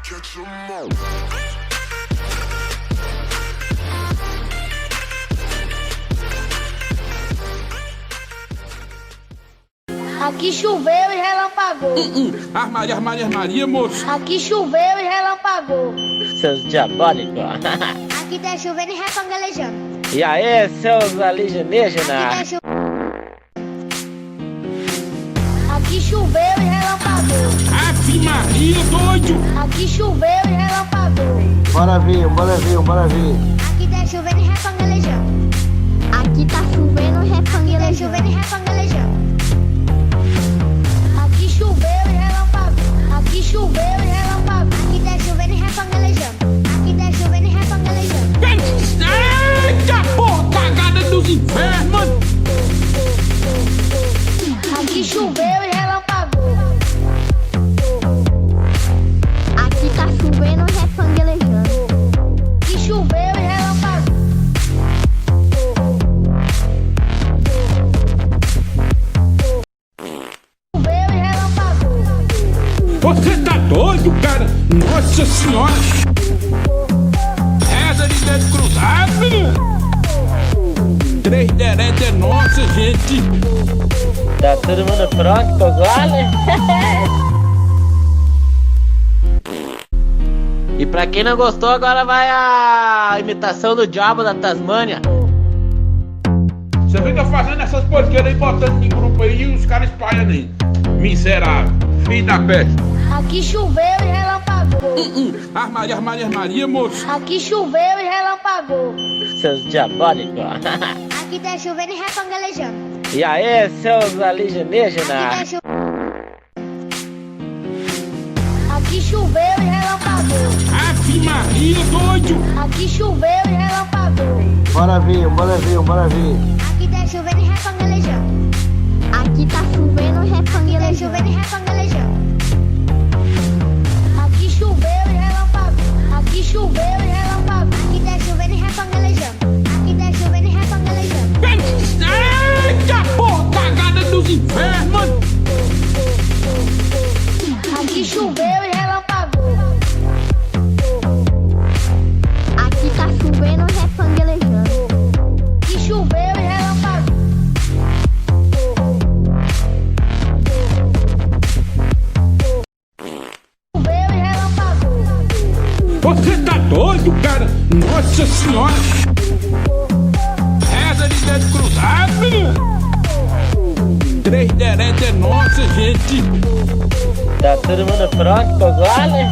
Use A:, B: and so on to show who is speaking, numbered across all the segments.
A: Catch 'em all.
B: Aqui choveu e relampagou.
C: Armaria, moço.
B: Aqui choveu e relampagou.
D: Seus diabólicos.
B: Aqui tá chovendo e repangalejando.
D: E aí, seus
B: Aqui tá
D: alienígenas?
B: Aqui choveu e relampagou.
C: Ave Maria, doido.
B: Aqui choveu e relampagou.
E: Bora vir, bora vir, bora vir.
B: Aqui tá chovendo e repangalejando.
F: Aqui tá chovendo,
B: Aqui tá
F: repangalejando.
B: chovendo e repangalejando. Aqui choveu e relampagou. Aqui choveu e relampagou. Aqui tá chovendo e repangalejando. Aqui tá chovendo e repangalejando.
C: Eita porra, cagada dos infernos, mano.
B: Aqui choveu e relampagou.
F: Aqui tá chovendo, repangalejando.
B: Aqui choveu e relampagou. Choveu e relampagou.
C: Você tá doido, cara? Nossa senhora. Essa de dedo cruzado, menino. 3 derete é nossa, gente.
D: Tá todo mundo pronto pro gole? E pra quem não gostou, agora vai a imitação do diabo da Tasmânia.
C: Você fica fazendo essas porqueiras aí, botando em grupo aí e os caras espalhando aí. Miserável, filho da peste.
B: Aqui choveu e relampagou.
C: Armaria, moço.
B: Aqui choveu e relampagou.
D: Seus diabólicos.
B: Aqui tá chovendo e repangalejando.
D: E aí, seus
B: Aqui tá
D: alienígenas?
B: Aqui choveu e relampagou.
C: Ave Maria, doido.
B: Aqui choveu e relampagou.
E: Bora vir, bora vir, bora vir.
B: Aqui tá chovendo e repangalejando.
F: Aqui tá chovendo,
B: Aqui tá
F: repangalejando.
B: chovendo e repangalejando. Aqui choveu e relampagou. Aqui choveu e relampagou. Aqui tá chovendo e repangalejando. Aqui tá chovendo e repangalejando.
C: Eita porra, cagada dos infernos, mano.
B: Aqui choveu e relampagou.
F: Aqui tá chovendo, repangalejando.
B: Aqui choveu e relampagou. Choveu e relampagou.
C: Você tá doido, cara? Nossa senhora. Essa de dedo cruzado, menino. 3 derete é nossa, gente.
D: Tá todo mundo pronto pro gole?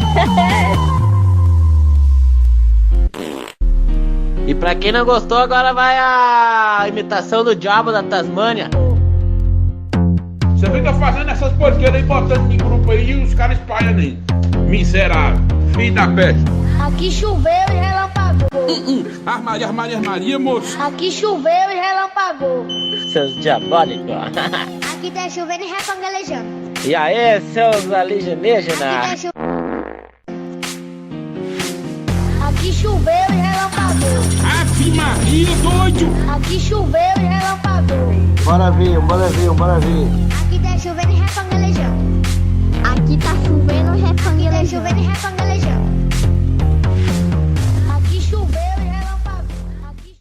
D: E pra quem não gostou, agora vai a imitação do diabo da Tasmânia.
C: Você fica fazendo essas porqueiras aí, botando em grupo aí e os caras espalhando aí. Miserável, filho da peste.
B: Aqui choveu e relampagou.
C: Armaria, moço.
B: Aqui choveu e relampagou.
D: Seus diabólicos.
B: Aqui tá chovendo e repangalejando.
D: E aí, seus
B: Aqui tá
D: alienígenas?
B: Aqui choveu e relampagou.
C: Ave Maria, doido.
B: Aqui choveu e relampagou.
E: Bora vir, bora vir, bora vir.
B: Aqui tá chovendo e repangalejando.
F: Aqui tá chovendo,
B: Aqui tá
F: repangalejando.
B: chovendo e repangalejando.